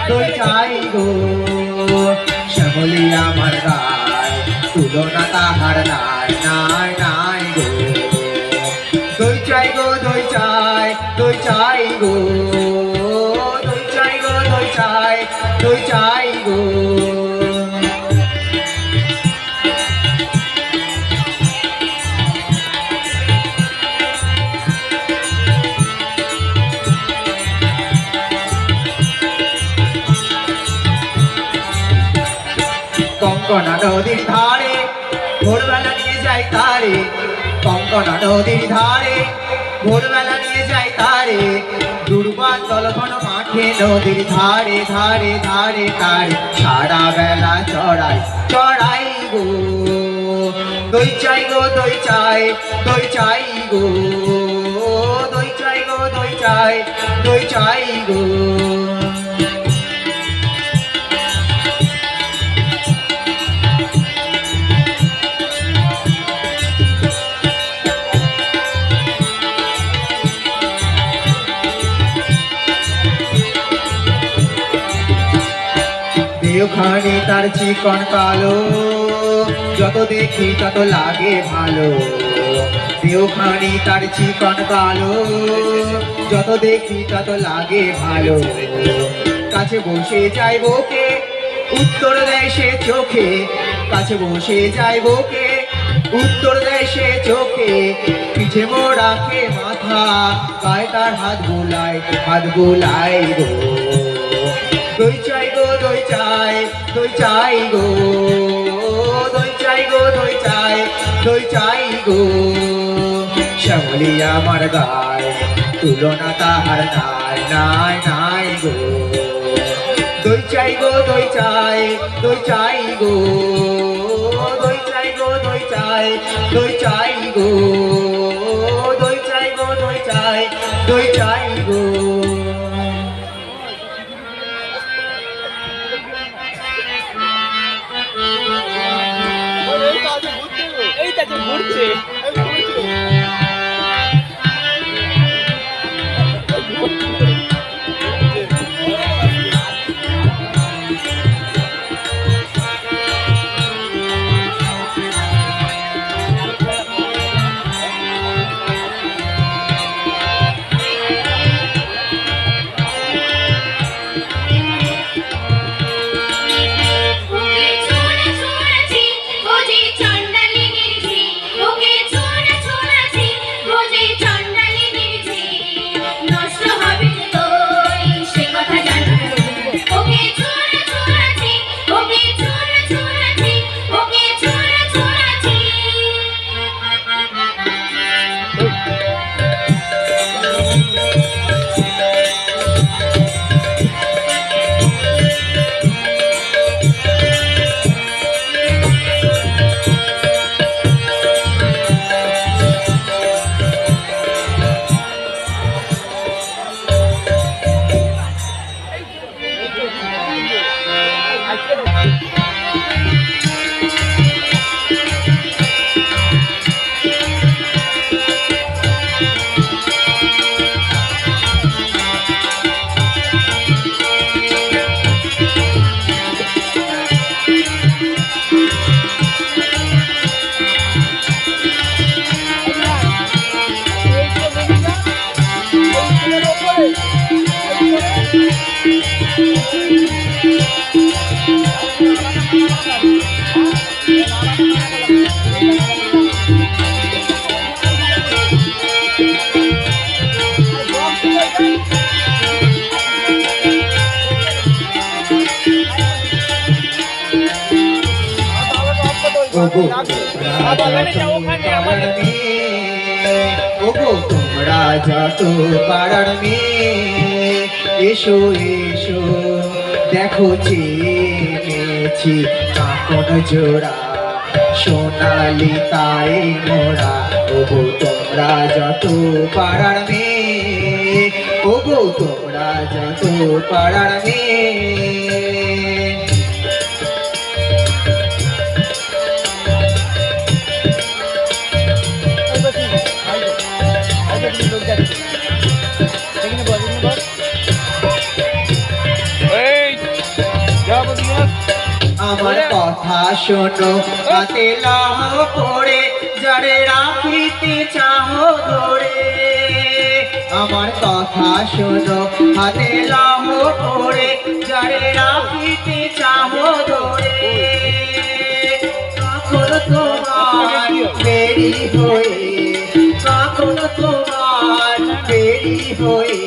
দই চাই গো শ্যামলি আমার গায় তুলনা তাহার নাই নাই নাই গো দই চাই গো দই চাই দই চাই গো দই চাই গো দই চাই দই চাই গো কঙ্কনা নদীর ধারে ভোরবেলা নিয়ে যাই তারে কঙ্কনা নদীর ধারে ভোরবেলা নিয়ে যাই তারে দুর্বার দলঘন মাঠে নদীর ধারে ধারে ধারে তারে সারা বেলা চড়াই চড়াই গো দই চাই গো দই চাই দই চাই গো দই চাই গো দই চাই দই চাই গো দেওখানে তার চিকন কালো যত দেখি তত লাগে ভালো দেওখানে তার চিকন কালো যত দেখি তত লাগে ভালো কাছে বসে যাইবো কে উত্তর দেয় সে চোখে কাছে বসে যাইবো কে উত্তর দেয় সে চোখে পিছে মোড় রাখে মাথা গায়ে তার হাত বোলাই গো দই চাই গো দই চাই দই চাই গো দই চাই গো দই চাই দই চাই গো শ্যামলি আমার গায় তুলনা তাহার নাই নাই নাই গো দই চাই গো দই চাই দই চাই গো দই চাই গো দই চাই দই চাই গো দই চাই গো দই চাই দই চাই গো এইটা যে ঘুরছে তোমরা যত পাড়ার মেয়ে এসো এসো দেখো চেয়েছি কাকন জোড়া সোনালি তাই মোরা ওগো তোমরা যত পাড়ার মেয়ে ওগো তোমরা যত পাড়ার মেয়ে এই কথা শোনো হাতে লাহ করে যারে রাখিতে চাও ধরে আমার কথা শোনো হাতে লাহ করে যারে রাখিতে চাও ধরে কখন তোমার দেরি হয়ে কখন তোমার দেরি হয়ে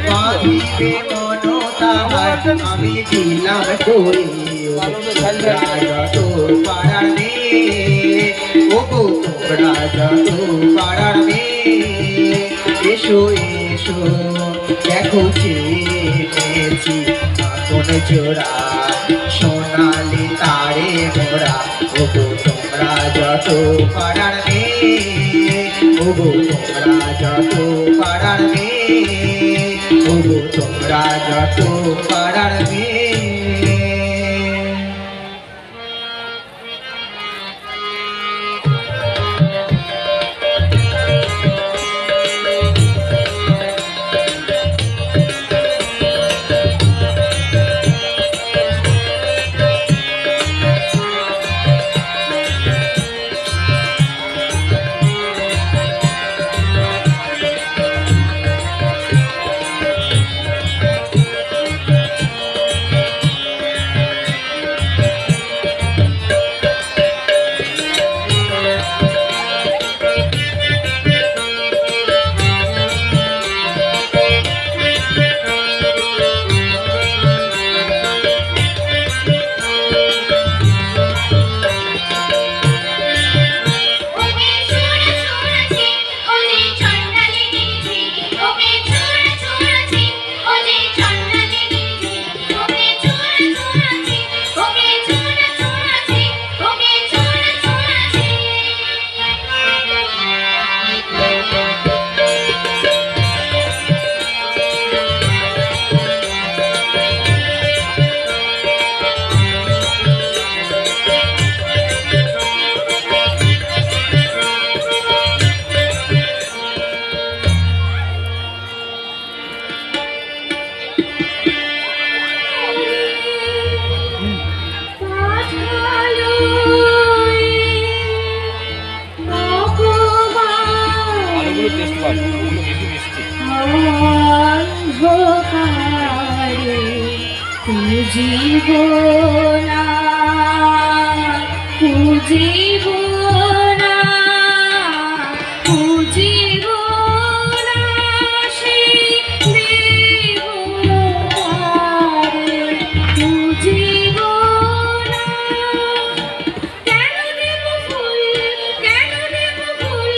বাঁধিবে মন তাহার আমি দিলাম করি যত পাড়ার মেয়ে ওগো তোমরা যত পাড়ার মেয়ে এসো এসো দেখো চেয়েছি কোন জোড়া সোনালি তারে মোরা ওগো তোমরা যত পাড়ার মেয়ে ওগো তোমরা যত পাড়ার মেয়ে ওগো তোমরা যত পাড়ার মেয়ে জীবনা জীবনা জীবনা সেই দেব জীবনা কেন দেব ফুল কেন দেব ফুল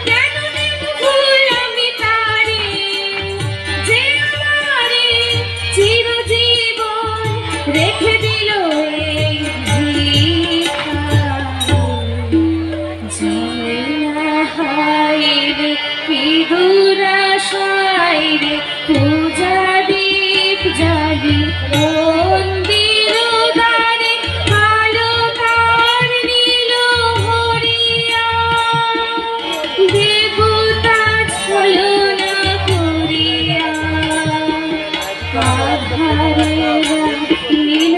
কেন দেব ফুল আমি তারে যে আমারে চিরজীবন রেখে দিল এই হায়রে কি দুরাশায়রে পূজা দীপ জাগি মন্দির দ্বারে কালো তার নীল হরিয়া দেবতা ছলনা করিয়া আধারে রাখিল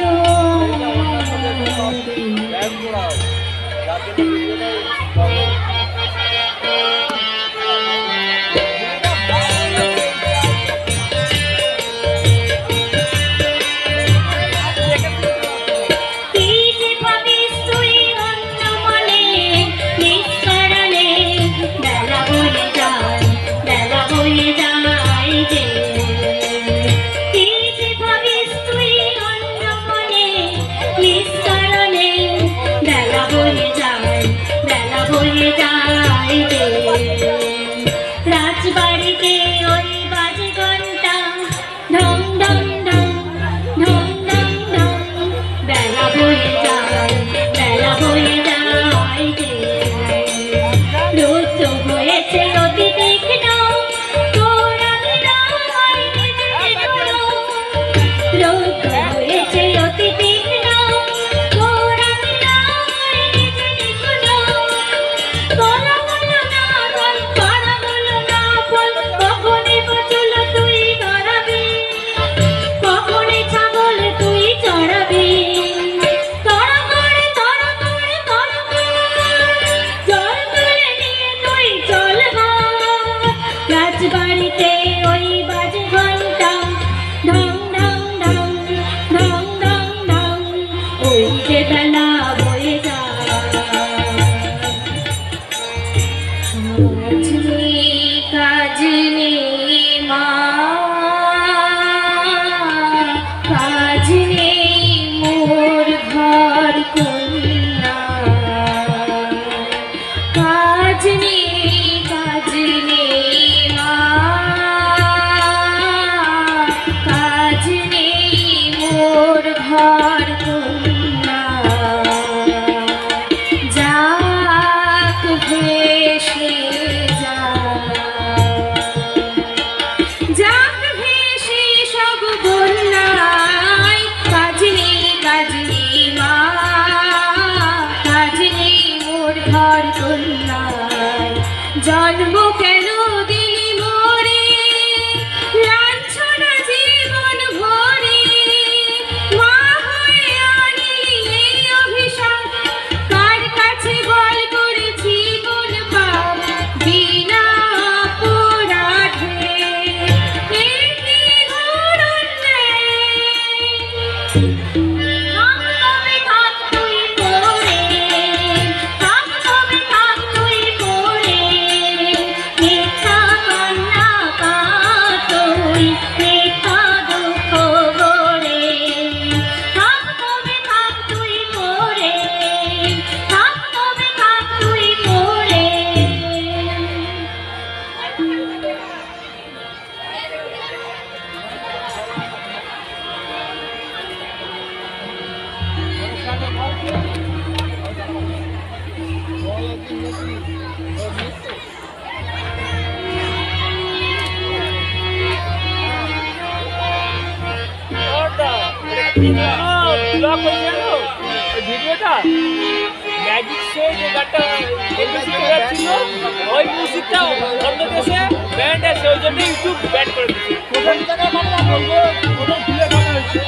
রাজবাড়িতে ওই বাজে ঘন্টা ঢং ঢং ঢং ঢং ঢং ঢং বেলা বয়ে যায় বেলা বয়ে যায় রোদ হয়েছে অতি তীক্ষ্ণ তোরা রোদ হয়েছে অতি তীক্ষ্ণ তোরা বলা বলো না বল পাড়া বলো না বল রাজবাড়িতে ওই বাজে ঘন্টা ঢং ঢং ঢং ঢং ঢং ঢং ওই যে বেলা বয়ে যায় কাজ নেই মা কাজ নেই মোর ঘর কন্যা কাজ নেই মা কাজ নেই মোর ঘর কন্যা যাক ভেসে যাক ভেসে সব বন্যায় কাজ নেই মা কাজ নেই মোর ঘর কন্যায় জন্ম কেন দিলি মোরে লাঞ্ছনা জীবন ভরে মা হয়ে আনিলি এই অভিশাপ কার কাছে বল করেছি কোন পাপ বিনা অপরাধে এ কি ঘোর অন্যায় থাক তুই পড়ে থাক তুই পড়ে মিথ্যা কান্না কাতই মিথ্যা দুঃখ গড়ে থাক তুই পড়ে থাক তুই পড়ে ভিডিওটা ম্যাজিক শো যে গানটা ছিল ওই মিউজিকটা অন্য দেশে ব্যান্ড আছে ওই জন্য ইউটিউব ব্যান করে দিচ্ছে কোথাও জায়গায় মানে না বলবো কোথাও ভুলে করা হয়েছে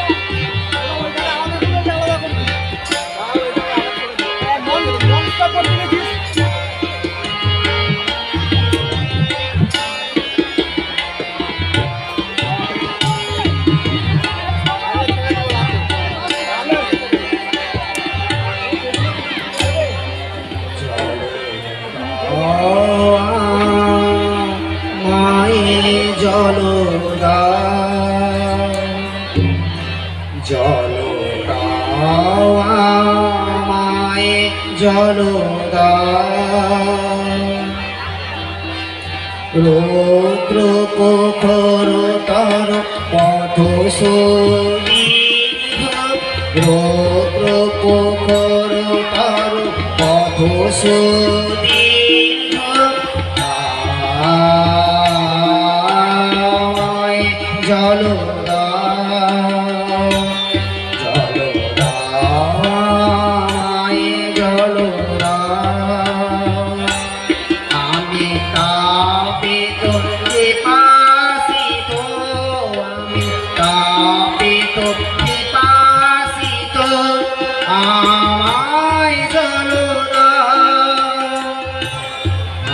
মায়ে জলদা মায়ে জলদা রৌদ্র পোখর তর পথ রৌদ্র পোখর তর পথ জলদা জলদা আমি তাপিত পিপাসিত আমি তাপিত পিপাসিত আমায় জলদা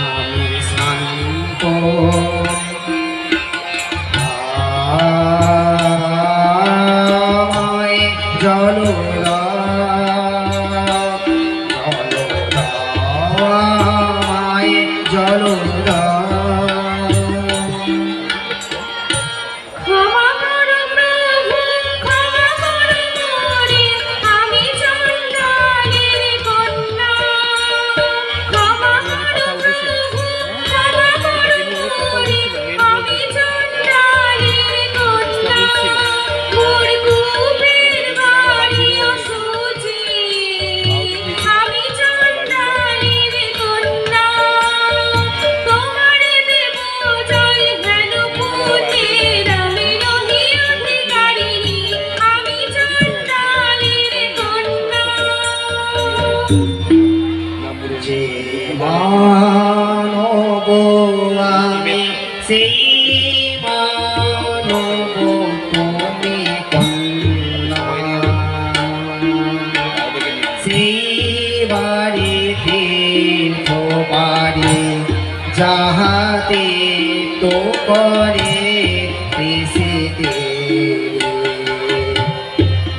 আমি শান্ত জলদা জলদা ক্ষমা করো প্রভু ক্ষমা করো মোরে আমি চণ্ডালের কন্যা ক্ষমা করো প্রভু ক্ষমা করো মোরে আমি চণ্ডালের কন্যা মোর কুপের বাড়ি অসুচি আমি চণ্ডালের কন্যা তোমারে দেব জল হেন পুতের আমি রহি অধিকারিণী আমি চণ্ডালের কন্যা যে মানব আমি সেই মানব তুমি কন্যা সেই বাড়িতে বাড়ি যাহাতে তো করে পেশিতে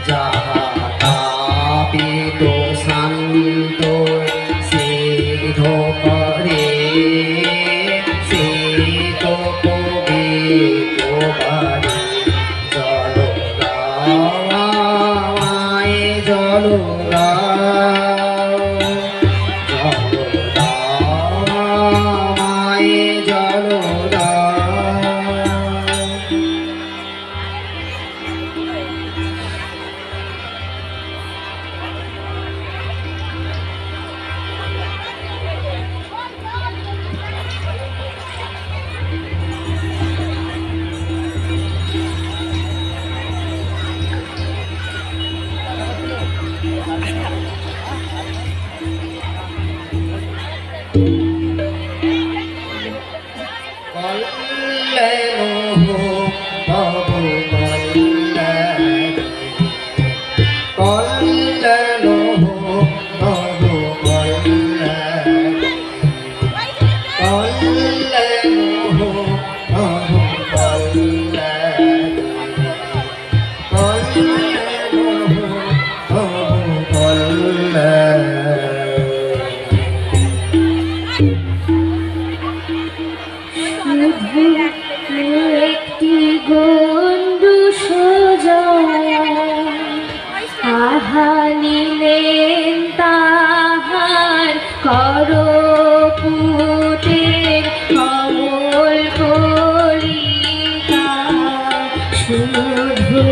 যাহা তাপে তো শান্ত সিদ্ধ করে সে তো পবিত্র বাড়ি জল গাওয়ায় জল গাও জল গাওয়ায় জল গাও একটি গন্ডু সোজা আহানিলেন তাহার করপুটের কমল কলিকা শুধু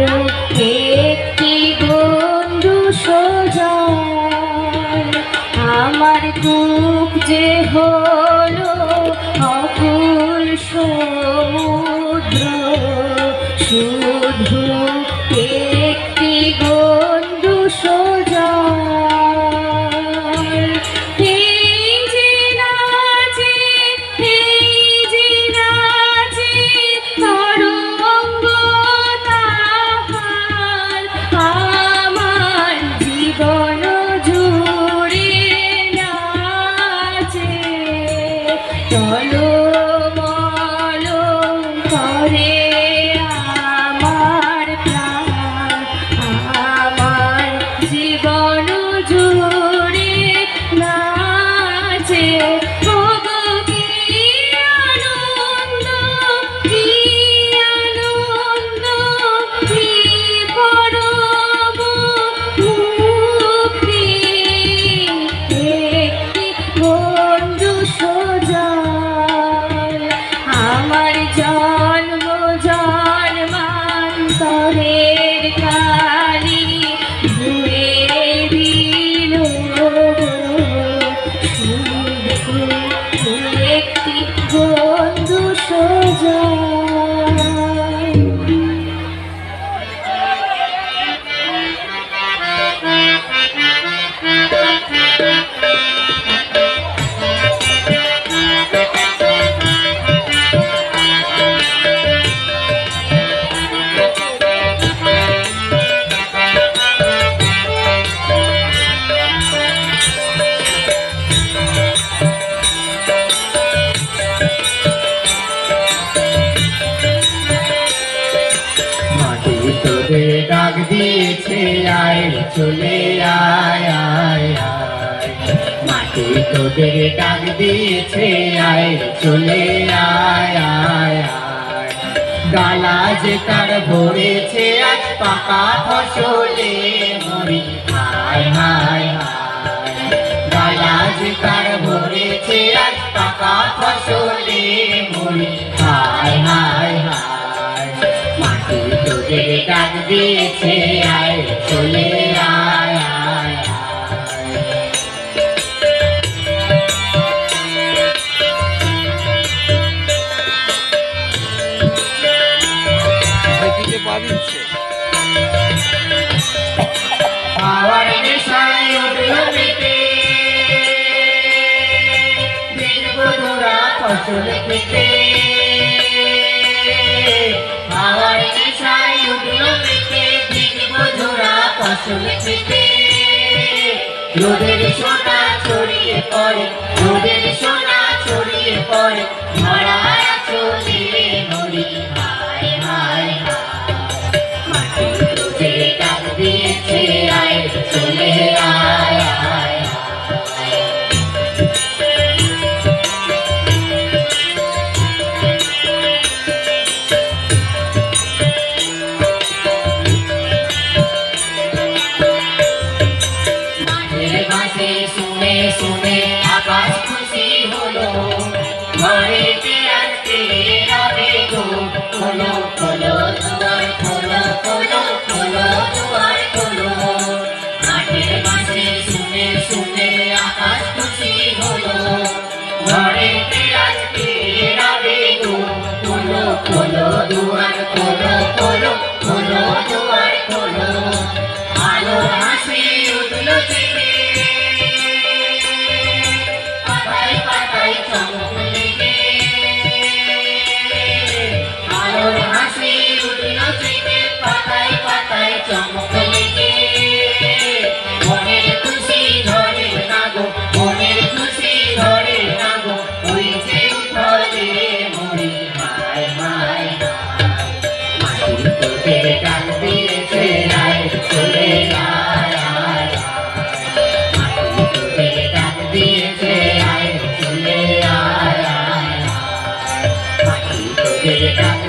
একটি গন্ডু সোজা আমার বুক যে হলো অকুল সমুদ্র শুধু একটি গন্ডু সোজা তরঙ্গ তাহার আমার জীবন জুড়ে নাচে টলমল করে আমার প্রাণ আমার জীবন জুড়ে নাচে ওগো কি আনন্দ কি আনন্দ কি পরম মুক্তি একটি বন্ধু সোজা আমার জন্ম জন্মান্তরের কালি ধুয়ে দিল শুধু একটি বন্ধু সোজা মাটি তোরে ডাক দিয়েছে আয় চলে আয় আয় আয় মাটি তোরে ডাক দিয়েছে আয় চলে আয় আয় আয় গালা যে তার ভরেছে আজ পাকা ফসলে মরি হায় হায় হায় গালা যে তার ভরেছে আজ পাকা ফসলে মরি হায় হায় হায় মাটি তোরে ডাক দিয়েছে আয় চলে আয় আয় আয় হাওয়ার নেশায় উঠল মেতে দেখবো তোরা ফসল খেতে হাওয়ার নেশায় উঠল মেতে দেখবো তোরা ফসল খেতে রোদের সোনা ছড়িয়ে পড়ে রোদের সোনা ছড়িয়ে পড়ে ভরা চলে দুয়ার খোলো খোলো খোলো দুয়ার খোলো আলোর হাসি উঠলো জেগে পাতায় পাতায় চমক লেগে আলোর হাসি উঠলো জেগে পাতায় পাতায় চমক লেগে মনের খুশি ধরে না গো মনের খুশি ধরে না গো ওই যে উঠল রে মরি হায় হায় মাটির তোকে ডাক দিয়েছে আয় চলে আয় আয় মাটির তোকে ডাক দিয়েছে আয় চলে আয় আয় মাটির তোকে ডাক